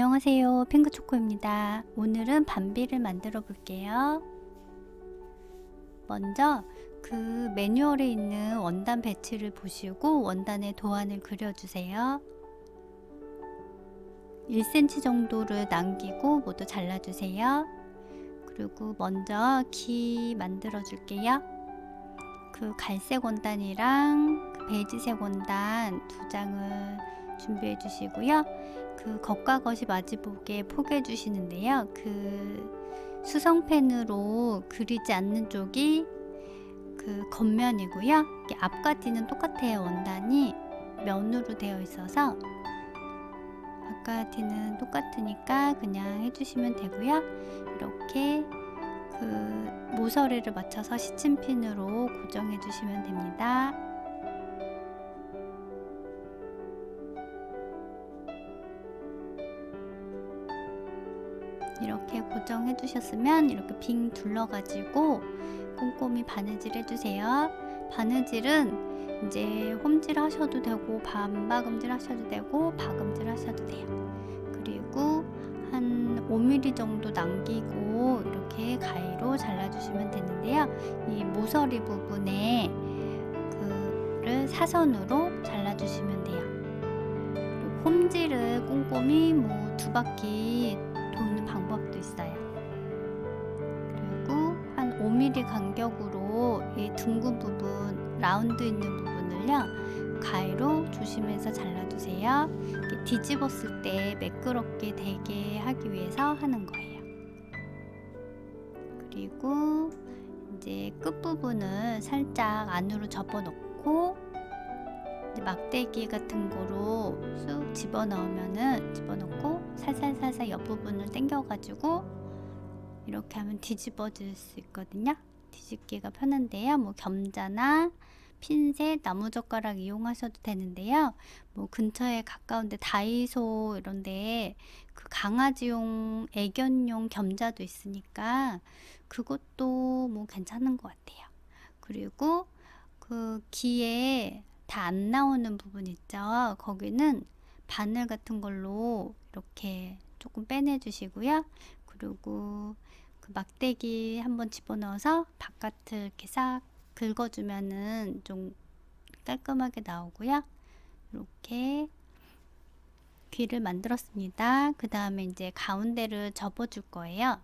안녕하세요, 핑크초코입니다. 오늘은 반비를 만들어 볼게요. 먼저 그 매뉴얼에 있는 원단 배치를 보시고 원단에 도안을 그려주세요. 1cm 정도를 남기고 모두 잘라주세요. 그리고 먼저 기 만들어 줄게요. 그 갈색 원단이랑 그 베이지색 원단 2장을 준비해 주시고요. 그 겉과 겉이 마주보게 포개해 주시는데요. 그 수성펜으로 그리지 않는 쪽이 그 겉면이고요. 앞과 뒤는 똑같아요. 원단이 면으로 되어 있어서 앞과 뒤는 똑같으니까 그냥 해주시면 되고요. 이렇게 그 모서리를 맞춰서 시침핀으로 고정해 주시면 됩니다. 이렇게 고정해 주셨으면 이렇게 빙 둘러 가지고 꼼꼼히 바느질 해주세요. 바느질은 이제 홈질 하셔도 되고 반박음질 하셔도 되고 박음질 하셔도 돼요. 그리고 한 5mm 정도 남기고 이렇게 가위로 잘라주시면 되는데요. 이 모서리 부분에 그를 사선으로 잘라주시면 돼요. 그리고 홈질을 꼼꼼히 뭐 2바퀴 도는 방법도 있어요. 그리고 한 5mm 간격으로 이 둥근 부분, 라운드 있는 부분을요 가위로 조심해서 잘라주세요. 이렇게 뒤집었을 때 매끄럽게 되게 하기 위해서 하는 거예요. 그리고 이제 끝부분을 살짝 안으로 접어넣고 막대기 같은 거로 쑥 집어넣고 살살살살 옆부분을 당겨가지고 이렇게 하면 뒤집어질 수 있거든요. 뒤집기가 편한데요. 뭐 겸자나 핀셋, 나무젓가락 이용하셔도 되는데요. 뭐 근처에 가까운데 다이소 이런데 그 강아지용 애견용 겸자도 있으니까 그것도 뭐 괜찮은 것 같아요. 그리고 그 기에 다 안 나오는 부분 있죠. 거기는 바늘 같은 걸로 이렇게 조금 빼내 주시고요. 그리고 그 막대기 한번 집어넣어서 바깥을 이렇게 싹 긁어주면은 좀 깔끔하게 나오고요. 이렇게 귀를 만들었습니다. 그 다음에 이제 가운데를 접어줄 거예요.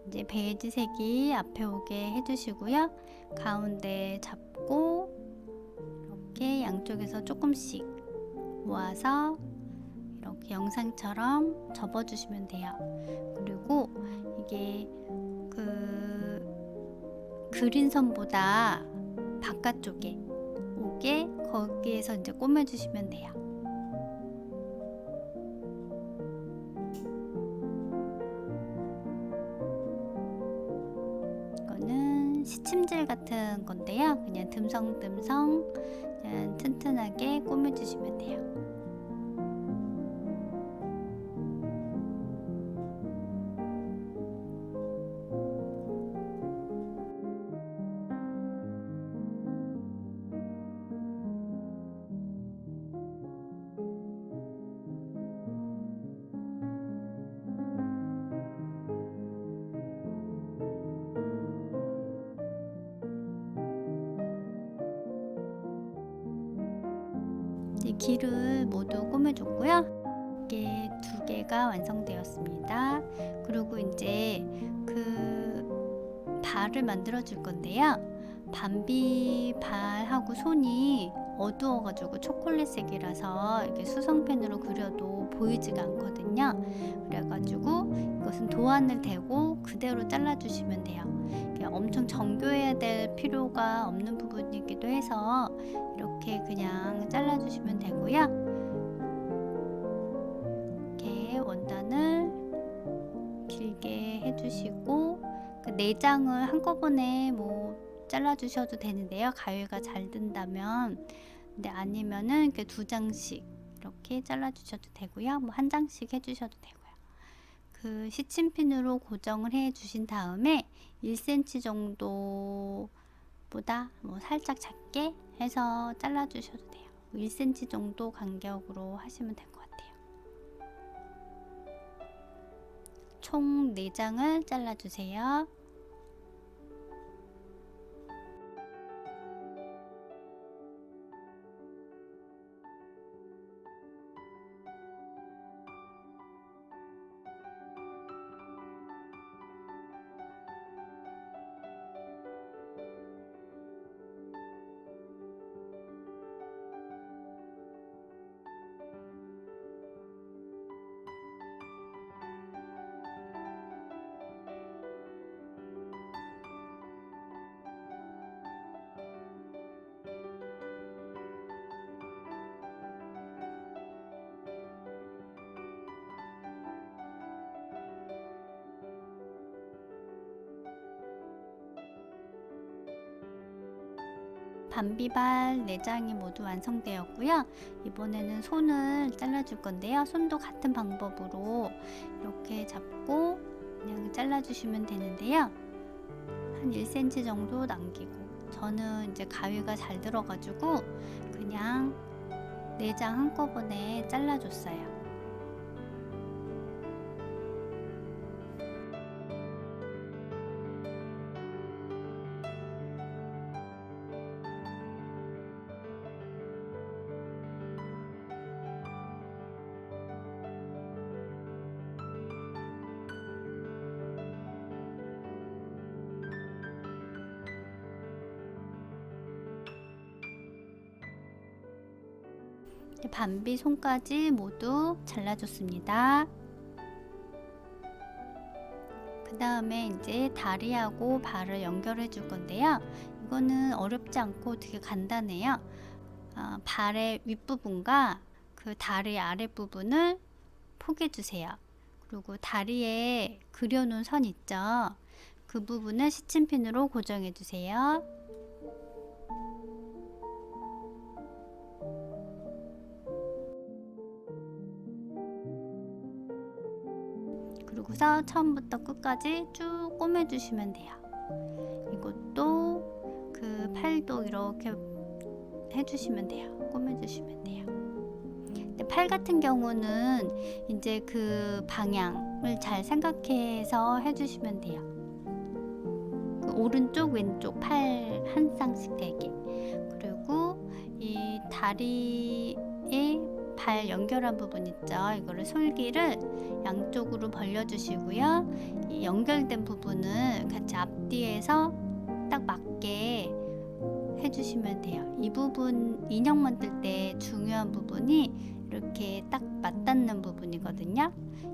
이제 베이지색이 앞에 오게 해주시고요. 가운데 잡고 이렇게 양쪽에서 조금씩 모아서 이렇게 영상처럼 접어주시면 돼요. 그리고 이게 그 그린 선보다 바깥쪽에 오게 거기에서 이제 꼬매주시면 돼요. 이거는 시침질 같은 건데요. 그냥 듬성듬성 그냥 튼튼하게 꼬매주시면 돼요. 이제 길을 모두 꼬매줬고요. 이게 2개가 완성되었습니다. 그리고 이제 그 발을 만들어 줄 건데요. 밤비 발하고 손이 어두워가지고 초콜릿색이라서 이렇게 수성펜으로 그려도 보이지가 않거든요. 그래가지고 이것은 도안을 대고 그대로 잘라주시면 돼요. 엄청 정교해야 될 필요가 없는 부분이기도 해서 이렇게 그냥 잘라주시면 되고요. 이렇게 원단을 길게 해주시고 그 내장을 한꺼번에 뭐 잘라주셔도 되는데요. 가위가 잘 든다면. 근데 아니면은 이렇게 2장씩 이렇게 잘라주셔도 되고요. 뭐 1장씩 해주셔도 되고요. 그 시침핀으로 고정을 해 주신 다음에 1cm 정도보다 뭐 살짝 작게 해서 잘라 주셔도 돼요. 1cm 정도 간격으로 하시면 될 것 같아요. 총 4장을 잘라주세요. 밤비발 4장이 모두 완성되었고요. 이번에는 손을 잘라줄 건데요. 손도 같은 방법으로 이렇게 잡고 그냥 잘라주시면 되는데요. 한 1cm 정도 남기고, 저는 이제 가위가 잘 들어가지고 그냥 4장 한꺼번에 잘라줬어요. 밤비 손까지 모두 잘라줬습니다. 그 다음에 이제 다리하고 발을 연결해 줄 건데요. 이거는 어렵지 않고 되게 간단해요. 발의 윗부분과 그 다리 아랫부분을 포개 주세요. 그리고 다리에 그려놓은 선 있죠? 그 부분을 시침핀으로 고정해 주세요. 그리고서 처음부터 끝까지 쭉 꼬매주시면 돼요. 이것도 그 팔도 이렇게 해주시면 돼요. 꼬매주시면 돼요. 근데 팔 같은 경우는 이제 그 방향을 잘 생각해서 해주시면 돼요. 그 오른쪽 왼쪽 팔 한 쌍씩 되게. 그리고 이 다리에 발 연결한 부분 있죠? 이거를 솔기를 양쪽으로 벌려주시고요. 이 연결된 부분을 같이 앞뒤에서 딱 맞게 해주시면 돼요. 이 부분 인형 만들 때 중요한 부분이 이렇게 딱 맞닿는 부분이거든요.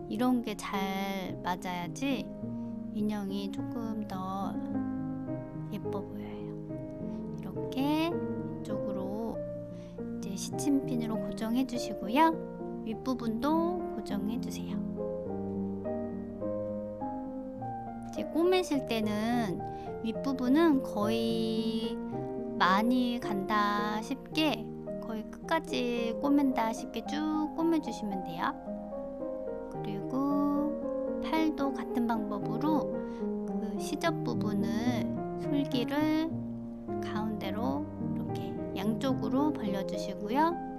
이런 게 잘 맞아야지 인형이 조금 더 예뻐 보여요. 이렇게 이쪽으로 이제 시침핀으로 고정해 주시고요. 윗부분도 고정해 주세요. 이제 꼬매실 때는 윗부분은 거의 많이 간다 싶게, 거의 끝까지 꼬맨다 싶게 쭉 꼬매주시면 돼요. 그리고 팔도 같은 방법으로 그 시접 부분을 솔기를 가운데로 이렇게 양쪽으로 벌려주시고요.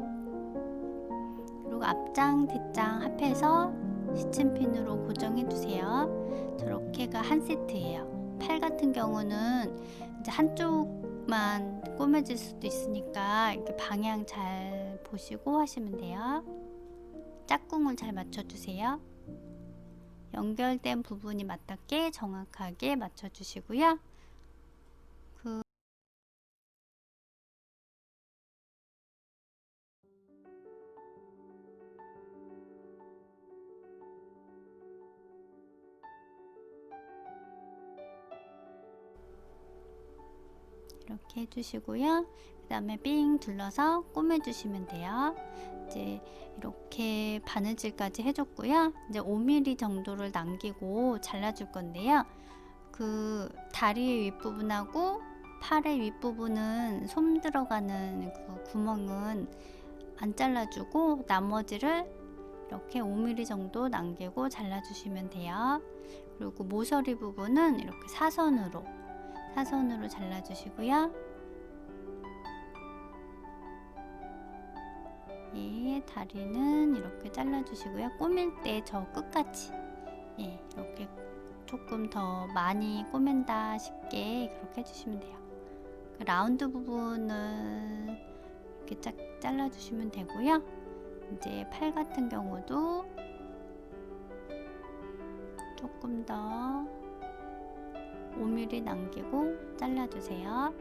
그리고 앞장 뒷장 합해서 시침핀으로 고정해주세요. 저렇게가 한 세트예요. 팔 같은 경우는 이제 한쪽만 꼬매질 수도 있으니까 이렇게 방향 잘 보시고 하시면 돼요. 짝꿍을 잘 맞춰주세요. 연결된 부분이 맞닿게 정확하게 맞춰주시고요. 이렇게 해주시고요. 그 다음에 삥 둘러서 꼬매주시면 돼요. 이제 이렇게 바느질까지 해줬고요. 이제 5mm 정도를 남기고 잘라줄 건데요. 그 다리의 윗부분하고 팔의 윗부분은 솜 들어가는 그 구멍은 안 잘라주고 나머지를 이렇게 5mm 정도 남기고 잘라주시면 돼요. 그리고 모서리 부분은 이렇게 사선으로 잘라주시고요. 예, 다리는 이렇게 잘라주시고요. 꼬밀 때 저 끝까지 예, 이렇게 조금 더 많이 꼬맨다 싶게 그렇게 해주시면 돼요. 그 라운드 부분은 이렇게 쫙 잘라주시면 되고요. 이제 팔 같은 경우도 조금 더 5mm 남기고 잘라주세요.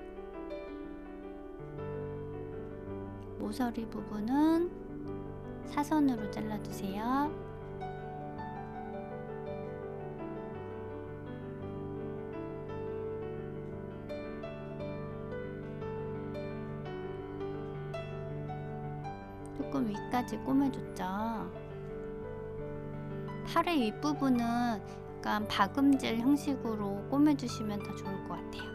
모서리 부분은 사선으로 잘라주세요. 조금 위까지 꼬매줬죠. 팔의 윗부분은 약간 박음질 형식으로 꼬매주시면 더 좋을 것 같아요.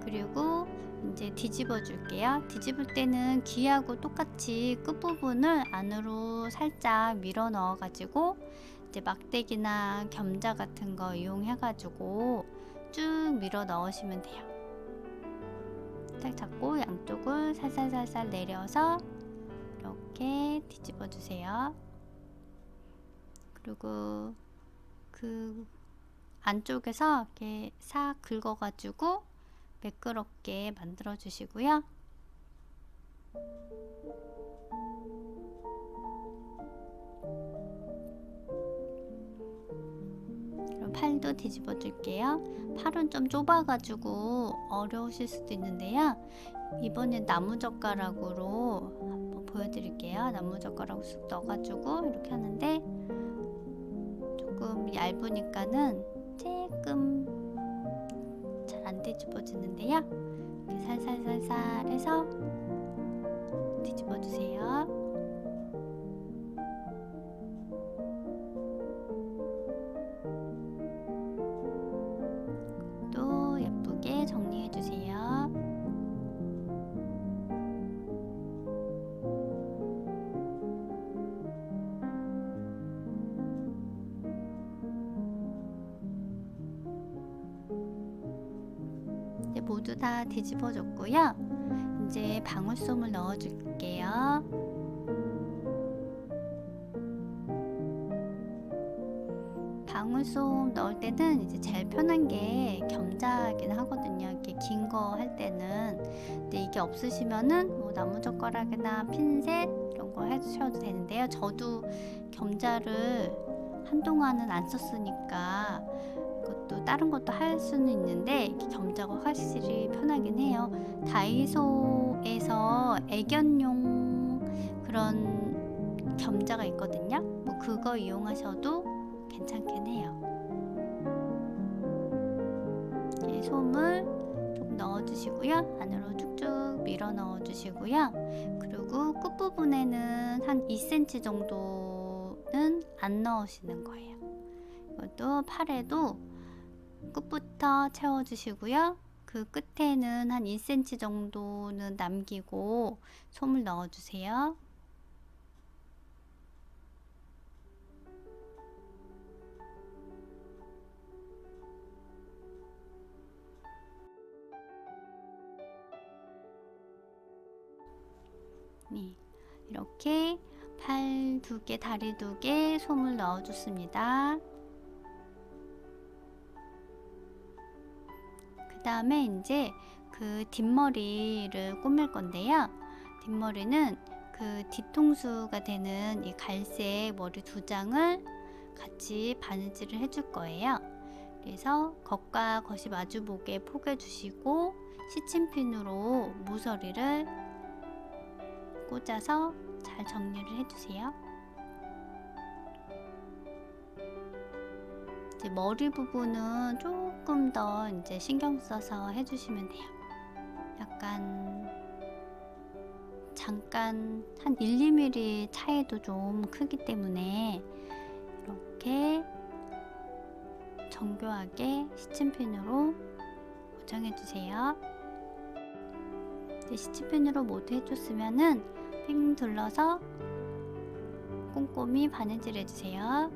그리고 이제 뒤집어 줄게요. 뒤집을 때는 귀하고 똑같이 끝부분을 안으로 살짝 밀어 넣어 가지고 이제 막대기나 겸자 같은 거 이용해 가지고 쭉 밀어 넣으시면 돼요. 딱 잡고 양쪽을 살살살살 내려서 이렇게 뒤집어 주세요. 그리고 그 안쪽에서 이렇게 싹 긁어 가지고 매끄럽게 만들어 주시고요. 그럼 팔도 뒤집어 줄게요. 팔은 좀 좁아 가지고 어려우실 수도 있는데요. 이번엔 나무젓가락으로 한번 보여드릴게요. 나무젓가락 쑥 넣어가지고 이렇게 하는데 조금 얇으니까는 조금 잘 안 뒤집어지는데요. 이렇게 살살살살 해서 뒤집어 주세요. 또 예쁘게 정리해 주세요. 이제 모두 다 뒤집어줬고요. 이제 방울솜을 넣어줄게요. 방울솜 넣을 때는 이제 제일 편한 게 겸자긴 하거든요. 이렇게 긴 거 할 때는. 근데 이게 없으시면은 뭐 나무젓가락이나 핀셋 이런 거 해주셔도 되는데요. 저도 겸자를 한동안은 안 썼으니까 이것도 다른 것도 할 수는 있는데 이렇게 겸자가 확실히 편하긴 해요. 다이소에서 애견용 그런 겸자가 있거든요. 뭐 그거 이용하셔도 괜찮긴 해요. 이렇게 솜을 좀 넣어주시고요. 안으로 쭉쭉 밀어 넣어주시고요. 그리고 끝부분에는 한 2cm 정도는 안 넣으시는 거예요. 이것도 팔에도 끝부터 채워주시고요. 그 끝에는 한 1cm 정도는 남기고 솜을 넣어주세요. 네, 이렇게 팔 2개, 다리 2개 솜을 넣어줬습니다. 그 다음에 이제 그 뒷머리를 꾸밀 건데요. 뒷머리는 그 뒤통수가 되는 이 갈색 머리 2장을 같이 바느질을 해줄 거예요. 그래서 겉과 겉이 마주보게 포개 주시고 시침핀으로 모서리를 꽂아서 잘 정리를 해주세요. 이제 머리 부분은 조금 더 이제 신경 써서 해주시면 돼요. 약간 잠깐 한 1~2mm 차이도 좀 크기 때문에 이렇게 정교하게 시침핀으로 고정해 주세요. 시침핀으로 모두 해줬으면은 핑 둘러서 꼼꼼히 바느질 해주세요.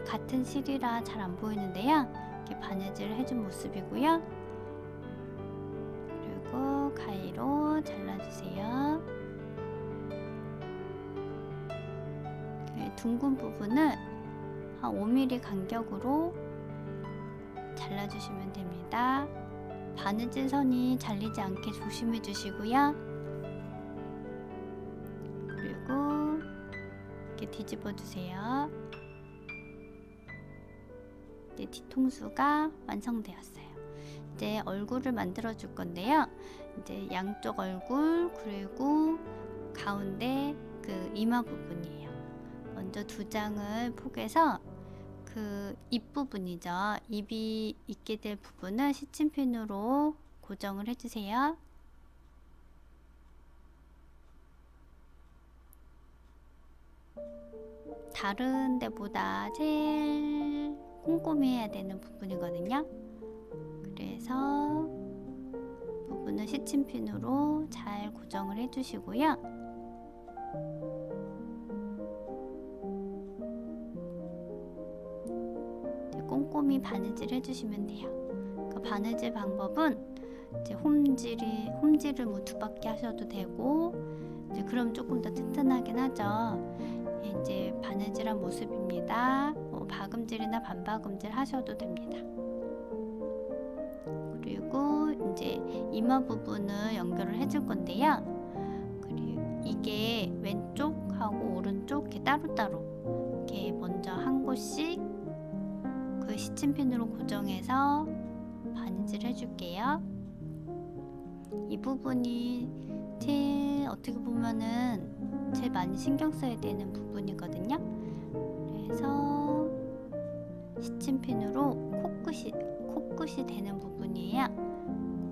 같은 실이라 잘 안 보이는데요. 이렇게 바느질 해준 모습이고요. 그리고 가위로 잘라주세요. 둥근 부분을 한 5mm 간격으로 잘라주시면 됩니다. 바느질 선이 잘리지 않게 조심해 주시고요. 그리고 이렇게 뒤집어 주세요. 이제 뒤통수가 완성되었어요. 이제 얼굴을 만들어 줄 건데요. 이제 양쪽 얼굴 그리고 가운데 그 이마 부분이에요. 먼저 두 장을 포개서 그 입 부분이죠. 입이 있게 될 부분을 시침핀으로 고정을 해주세요. 다른 데보다 제일 꼼꼼히 해야 되는 부분이거든요. 그래서 부분을 시침핀으로 잘 고정을 해주시고요. 꼼꼼히 바느질 해주시면 돼요. 그 바느질 방법은 이제 홈질을 뭐 2바퀴 하셔도 되고, 이제 그럼 조금 더 튼튼하긴 하죠. 이제 바느질한 모습입니다. 뭐 박음질이나 반박음질 하셔도 됩니다. 그리고 이제 이마 부분을 연결을 해줄 건데요. 그리고 이게 왼쪽하고 오른쪽 이렇게 따로따로 이렇게 먼저 한 곳씩 그 시침핀으로 고정해서 바느질 해줄게요. 이 부분이 제일 어떻게 보면은 제일 많이 신경 써야 되는 부분이거든요. 그래서 시침핀으로 코끝이 되는 부분이에요.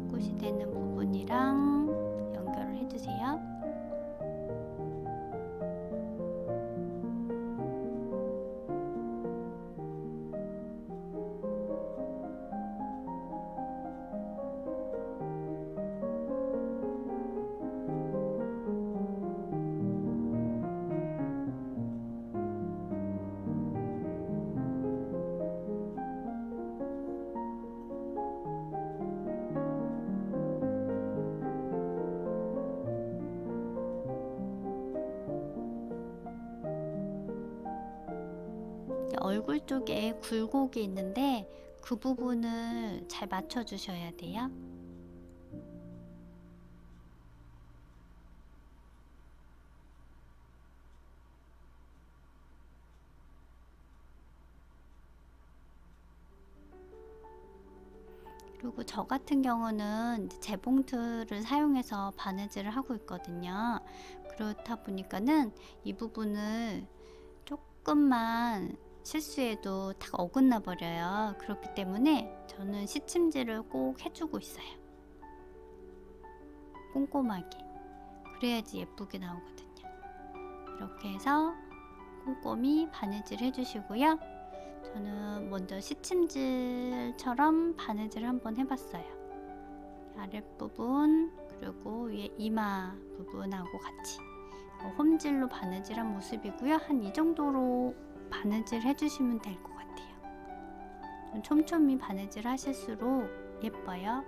코끝이 되는 부분이랑 연결을 해주세요. 얼굴 쪽에 굴곡이 있는데 그 부분을 잘 맞춰 주셔야 돼요. 그리고 저 같은 경우는 재봉틀을 사용해서 바느질을 하고 있거든요. 그렇다 보니까는 이 부분을 조금만 실수해도 다 어긋나 버려요. 그렇기 때문에 저는 시침질을 꼭 해주고 있어요. 꼼꼼하게. 그래야지 예쁘게 나오거든요. 이렇게 해서 꼼꼼히 바느질 해주시고요. 저는 먼저 시침질처럼 바느질을 한번 해봤어요. 아랫부분 그리고 위에 이마 부분하고 같이 홈질로 바느질한 모습이고요. 한 이 정도로 바느질 해주시면 될 것 같아요. 좀 촘촘히 바느질 하실수록 예뻐요.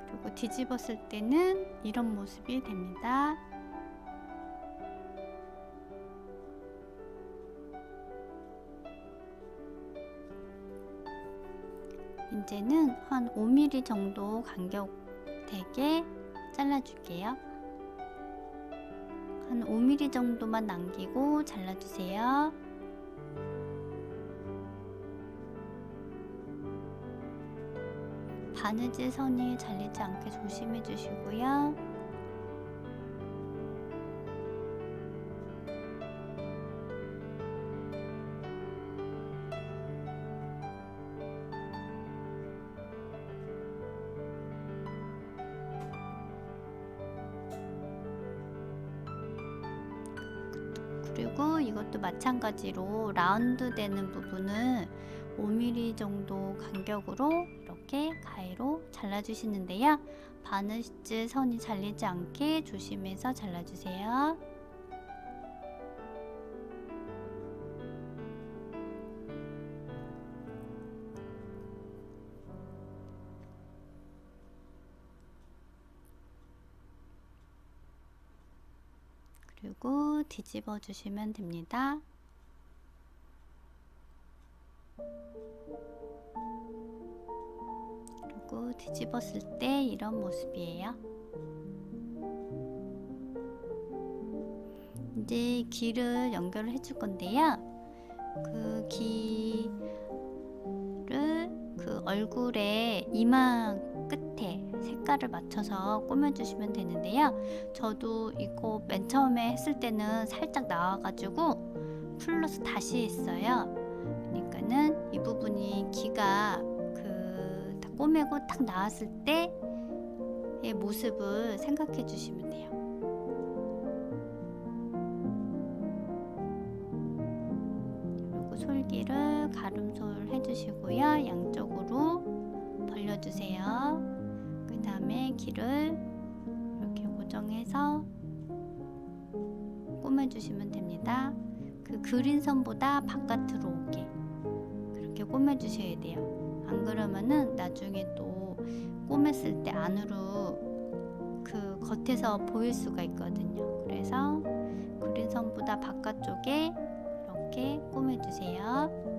그리고 뒤집었을 때는 이런 모습이 됩니다. 이제는 한 5mm 정도 간격 되게 잘라줄게요. 한 5mm 정도만 남기고 잘라주세요. 바느질 선이 잘리지 않게 조심해 주시고요. 그리고 이것도 마찬가지로 라운드 되는 부분을 5mm 정도 간격으로 이렇게 가위로 잘라주시는데요. 바느질 선이 잘리지 않게 조심해서 잘라주세요. 그리고 뒤집어 주시면 됩니다. 그리고 뒤집었을 때 이런 모습이에요. 이제 귀를 연결을 해줄 건데요. 그 귀를 그 얼굴에 이마 끝에 색깔을 맞춰서 꾸며주시면 되는데요. 저도 이거 맨 처음에 했을 때는 살짝 나와가지고 풀러서 다시 했어요. 그러니까는 이 부분이 귀가 다 꼬매고 딱 나왔을 때의 모습을 생각해 주시면 돼요. 그리고 솔기를 가름솔 해주시고요. 양쪽으로 벌려주세요. 그 다음에 귀를 이렇게 고정해서 꾸며주시면 됩니다. 그 그린 선보다 바깥으로 오게 그렇게 꾸며주셔야 돼요. 안 그러면은 나중에 또 꼬맸을 때 안으로 그 겉에서 보일 수가 있거든요. 그래서 그린 선보다 바깥쪽에 이렇게 꾸며주세요.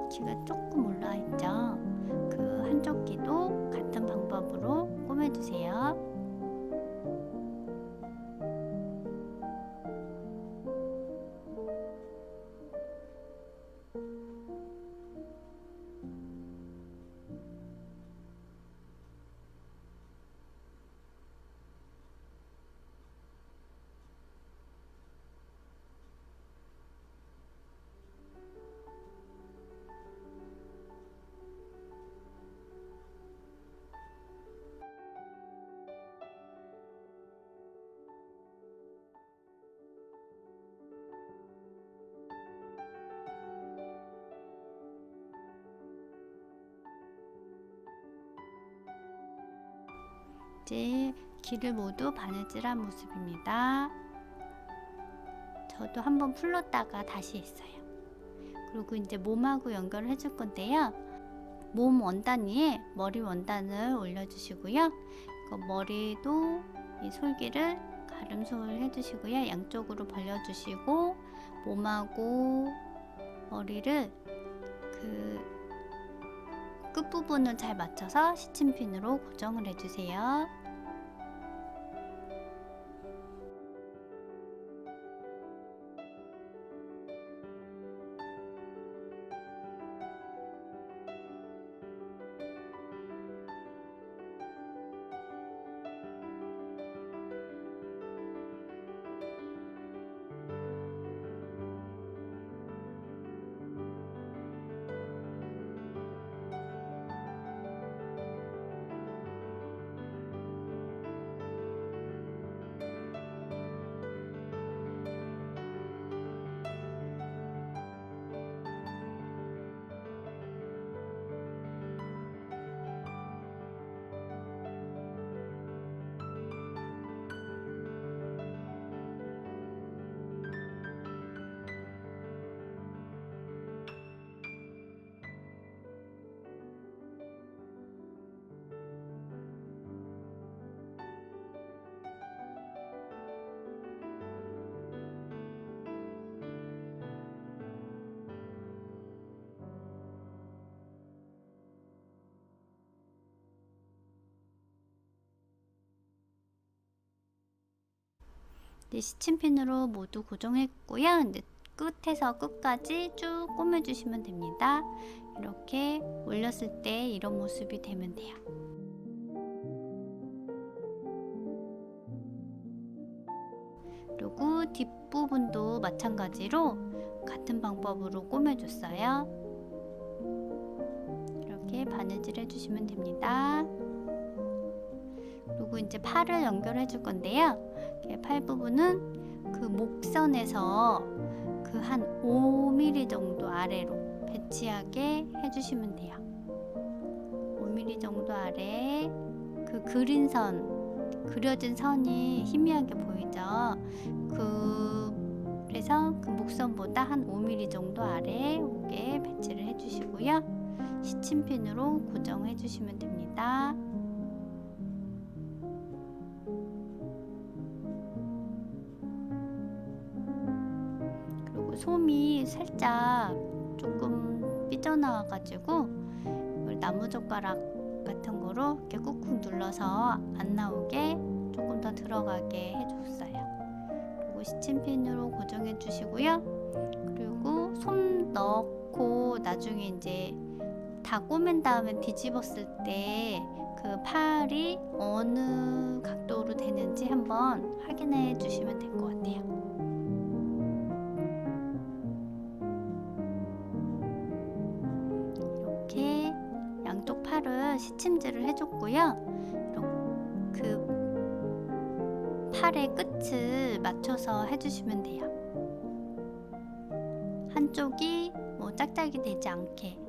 귀가 조금 올라있죠? 그 한쪽 귀도 같은 방법으로 꾸며주세요. 이제 귀를 모두 바느질한 모습입니다. 저도 한번 풀렀다가 다시 했어요. 그리고 이제 몸하고 연결을 해줄 건데요. 몸 원단 위에 머리 원단을 올려주시고요. 머리도 이 솔기를 가름솔 해주시고요. 양쪽으로 벌려주시고 몸하고 머리를 그 끝부분을 잘 맞춰서 시침핀으로 고정을 해주세요. 이제 시침핀으로 모두 고정했고요. 이제 끝에서 끝까지 쭉 꾸며주시면 됩니다. 이렇게 올렸을 때 이런 모습이 되면 돼요. 그리고 뒷부분도 마찬가지로 같은 방법으로 꾸며줬어요. 이렇게 바느질 해주시면 됩니다. 그리고 이제 팔을 연결해 줄 건데요. 팔 부분은 그 목선에서 그 한 5mm 정도 아래로 배치하게 해주시면 돼요. 5mm 정도 아래 그 그린 선 그려진 선이 희미하게 보이죠. 그래서 그 목선보다 한 5mm 정도 아래에 배치를 해주시고요. 시침핀으로 고정해 주시면 됩니다. 그리고 솜이 살짝 조금 삐져나와 가지고 나무젓가락 같은 거로 이렇게 꾹꾹 눌러서 안 나오게 조금 더 들어가게 해줬어요. 그리고 시침핀으로 고정해 주시고요. 그리고 솜 넣고 나중에 이제 다 꼬맨 다음에 뒤집었을 때 그 팔이 어느 각도로 되는지 한번 확인해 주시면 될 것 같아요. 이렇게 양쪽 팔을 시침질을 해줬고요. 그 팔의 끝을 맞춰서 해주시면 돼요. 한쪽이 뭐 짝짝이 되지 않게.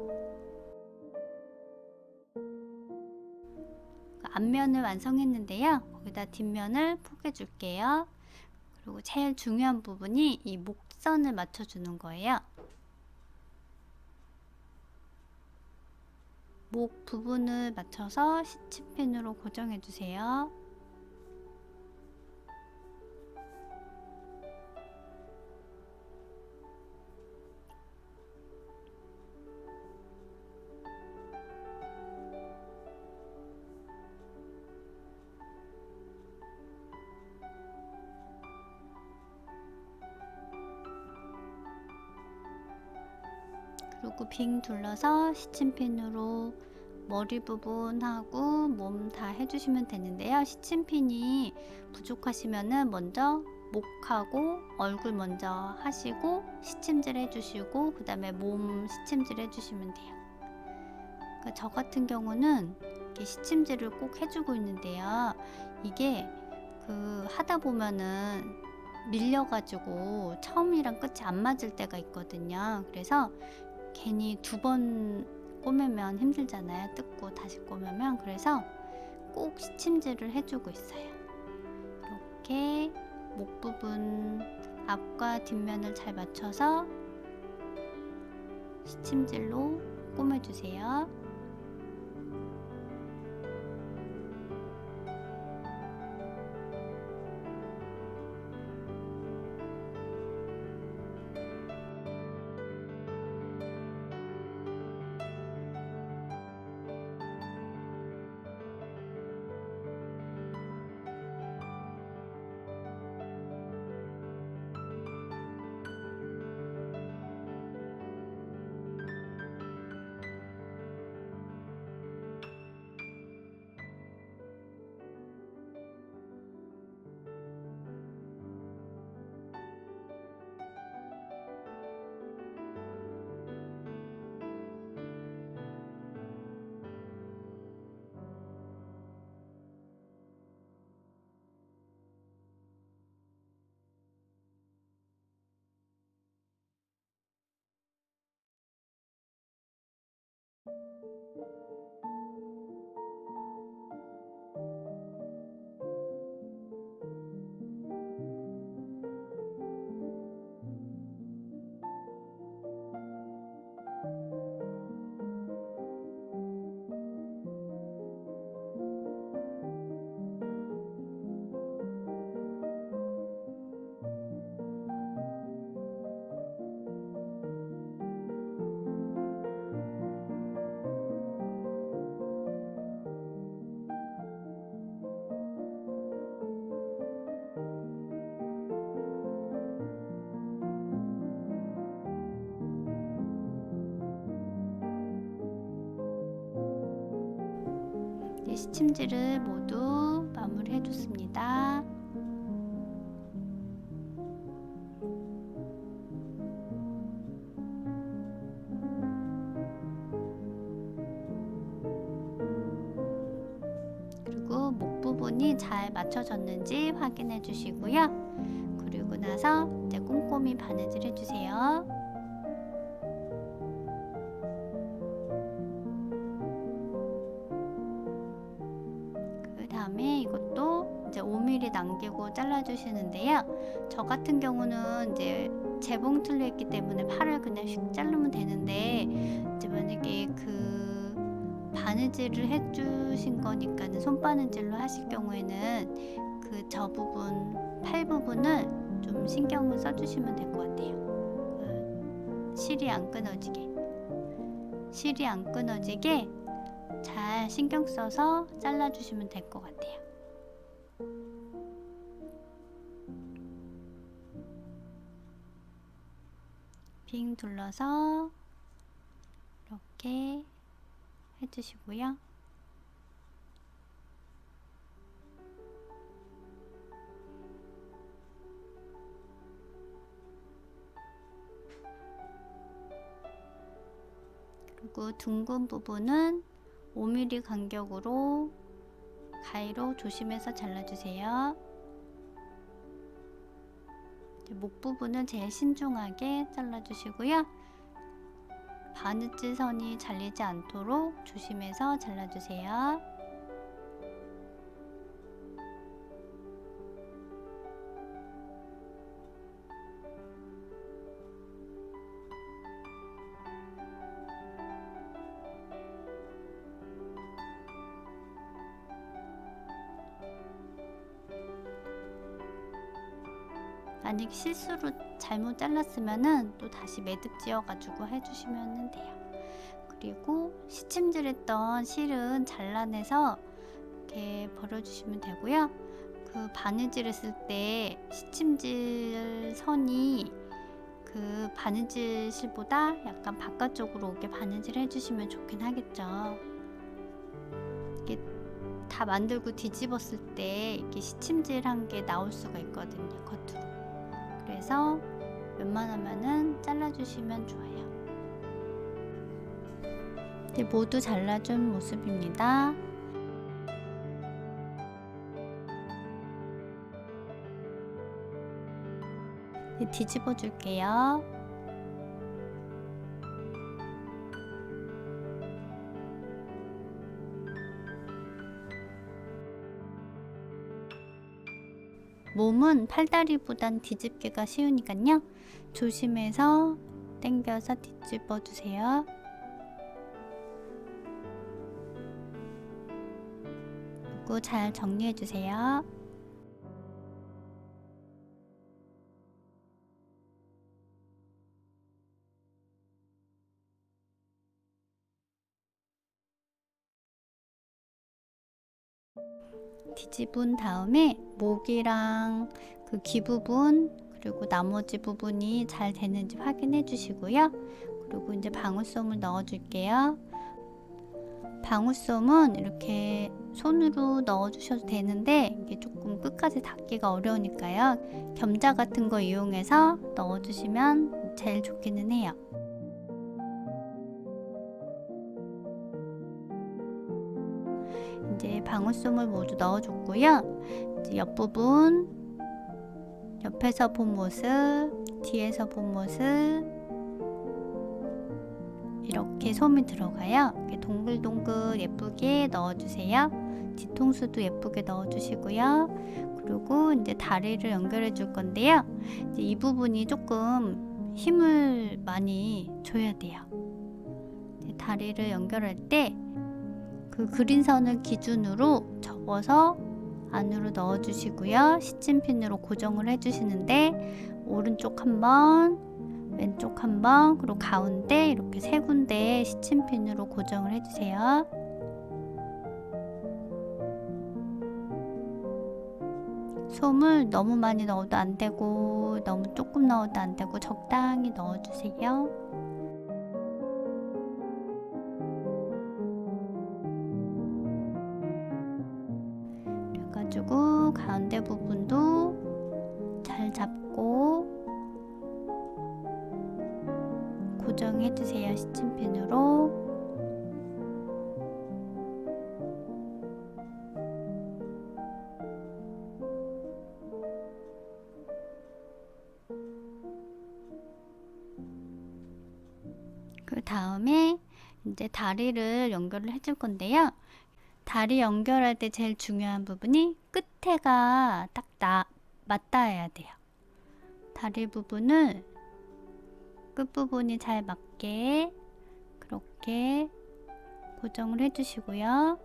앞면을 완성했는데요. 거기다 뒷면을 포개 줄게요. 그리고 제일 중요한 부분이 이 목선을 맞춰주는 거예요. 목 부분을 맞춰서 시침핀으로 고정해 주세요. 그리고 빙 둘러서 시침핀으로 머리 부분하고 몸 다 해주시면 되는데요. 시침핀이 부족하시면은 먼저 목하고 얼굴 먼저 하시고 시침질 해주시고 그 다음에 몸 시침질 해주시면 돼요. 그러니까 저 같은 경우는 이렇게 시침질을 꼭 해주고 있는데요. 이게 하다 보면은 밀려가지고 처음이랑 끝이 안 맞을 때가 있거든요. 그래서 괜히 2번 꼬매면 힘들잖아요. 뜯고 다시 꼬매면. 그래서 꼭 시침질을 해주고 있어요. 이렇게 목 부분 앞과 뒷면을 잘 맞춰서 시침질로 꼬매주세요. 시침질을 모두 마무리해 줬습니다. 그리고 목 부분이 잘 맞춰졌는지 확인해 주시고요. 그리고 나서 이제 꼼꼼히 바느질 해주세요. 그 다음에 이것도 이제 5mm 남기고 잘라주시는데요. 저 같은 경우는 이제 재봉틀로 했기 때문에 팔을 그냥 휙 자르면 되는데, 이제 만약에 그 바느질을 해주신 거니까는 손바느질로 하실 경우에는 그 저 부분, 팔 부분을 좀 신경을 써주시면 될 것 같아요. 그 실이 안 끊어지게 잘 신경 써서 잘라주시면 될 것 같아요. 빙 둘러서 이렇게 해주시고요. 그리고 둥근 부분은 5mm 간격으로 가위로 조심해서 잘라주세요. 목 부분은 제일 신중하게 잘라주시고요. 바느질 선이 잘리지 않도록 조심해서 잘라주세요. 만약 실수로 잘못 잘랐으면은 또 다시 매듭 지어 가지고 해주시면 돼요. 그리고 시침질했던 실은 잘라내서 이렇게 버려주시면 되고요. 그 바느질 했을 때 시침질 선이 그 바느질 실보다 약간 바깥쪽으로 오게 바느질 해주시면 좋긴 하겠죠. 이게 다 만들고 뒤집었을 때 이렇게 시침질한 게 나올 수가 있거든요, 겉으로. 그래서 웬만하면은 잘라주시면 좋아요. 네, 모두 잘라준 모습입니다. 네, 뒤집어 줄게요. 몸은 팔다리보단 뒤집기가 쉬우니까요. 조심해서 당겨서 뒤집어 주세요. 그리고 잘 정리해 주세요. 뒤집은 다음에 목이랑 그 귀 부분 그리고 나머지 부분이 잘 되는지 확인해 주시고요. 그리고 이제 방울솜을 넣어 줄게요. 방울솜은 이렇게 손으로 넣어 주셔도 되는데 이게 조금 끝까지 닿기가 어려우니까요. 겸자 같은 거 이용해서 넣어 주시면 제일 좋기는 해요. 이제 방울솜을 모두 넣어줬고요. 이제 옆부분, 옆에서 본 모습, 뒤에서 본 모습 이렇게 솜이 들어가요. 이렇게 동글동글 예쁘게 넣어주세요. 뒤통수도 예쁘게 넣어주시고요. 그리고 이제 다리를 연결해 줄 건데요. 이제 이 부분이 조금 힘을 많이 줘야 돼요. 다리를 연결할 때 그 그린 선을 기준으로 접어서 안으로 넣어 주시고요. 시침핀으로 고정을 해 주시는데 오른쪽 한번, 왼쪽 한번, 그리고 가운데 이렇게 세 군데 시침핀으로 고정을 해 주세요. 솜을 너무 많이 넣어도 안 되고 너무 조금 넣어도 안 되고 적당히 넣어 주세요. 그래가지고 가운데 부분도 잘 잡고 고정해 주세요. 시침핀으로. 그 다음에 이제 다리를 연결을 해줄 건데요. 다리 연결할 때 제일 중요한 부분이 끝 끝에가 딱 맞닿아야 돼요. 다리 부분을 끝부분이 잘 맞게 그렇게 고정을 해주시고요.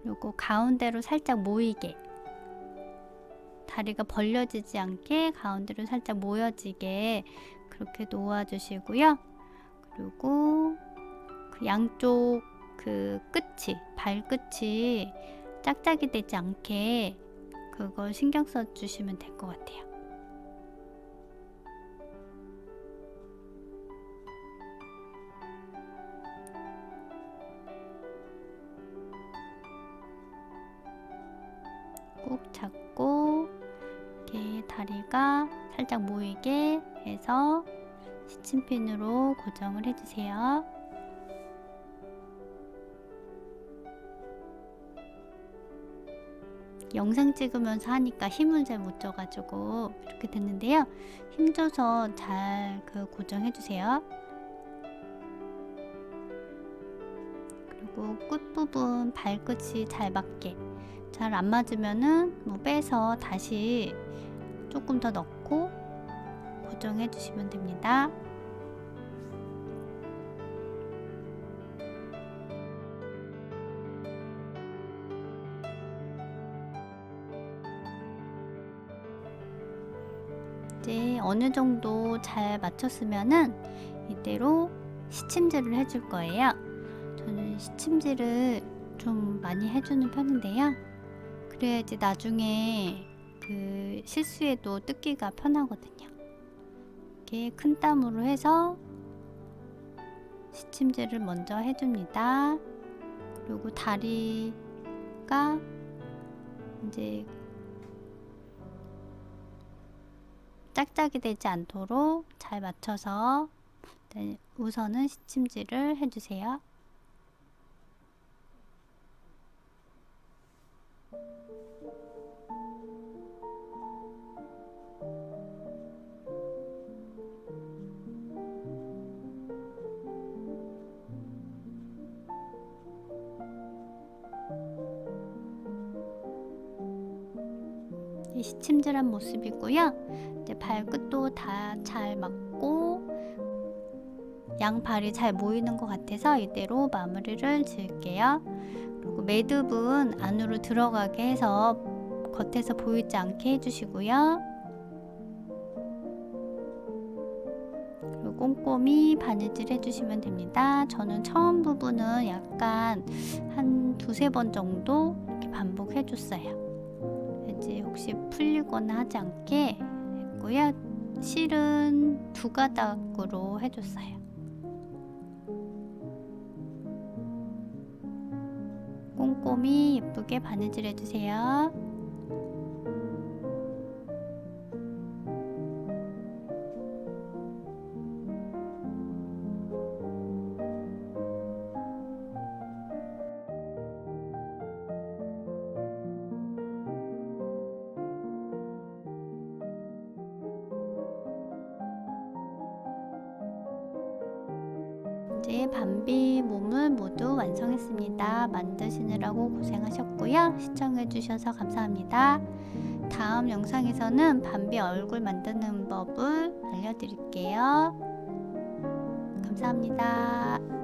그리고 가운데로 살짝 모이게, 다리가 벌려지지 않게 가운데로 살짝 모여지게 그렇게 놓아주시고요. 그리고 그 양쪽 그 끝이, 발끝이 짝짝이 되지 않게 그걸 신경 써주시면 될 것 같아요. 꾹 잡고 이렇게 다리가 살짝 모이게 해서 시침핀으로 고정을 해주세요. 영상 찍으면서 하니까 힘을 잘 못 줘가지고 이렇게 됐는데요. 힘줘서 잘 고정해주세요. 그리고 끝부분 발끝이 잘 맞게, 잘 안 맞으면은 뭐 빼서 다시 조금 더 넣고 고정해 주시면 됩니다. 이제 어느 정도 잘 맞췄으면은 이대로 시침질을 해줄 거예요. 저는 시침질을 좀 많이 해주는 편인데요. 그래야지 나중에 그 실수해도 뜯기가 편하거든요. 이렇게 큰 땀으로 해서 시침질을 먼저 해줍니다. 그리고 다리가 이제 짝짝이 되지 않도록 잘 맞춰서 우선은 시침질을 해주세요. 이 시침질한 모습이고요. 이제 발끝도 다 잘 맞고 양발이 잘 모이는 것 같아서 이대로 마무리를 지을게요. 그리고 매듭은 안으로 들어가게 해서 겉에서 보이지 않게 해주시고요. 그리고 꼼꼼히 바느질 해주시면 됩니다. 저는 처음 부분은 약간 한 두세 번 정도 이렇게 반복해줬어요. 이제 혹시 풀리거나 하지 않게 했고요. 실은 두 가닥으로 해줬어요. 꼼꼼히 예쁘게 바느질 해주세요. 이제 밤비 몸을 모두 완성했습니다. 만드시느라고 고생하셨고요. 시청해주셔서 감사합니다. 다음 영상에서는 밤비 얼굴 만드는 법을 알려드릴게요. 감사합니다.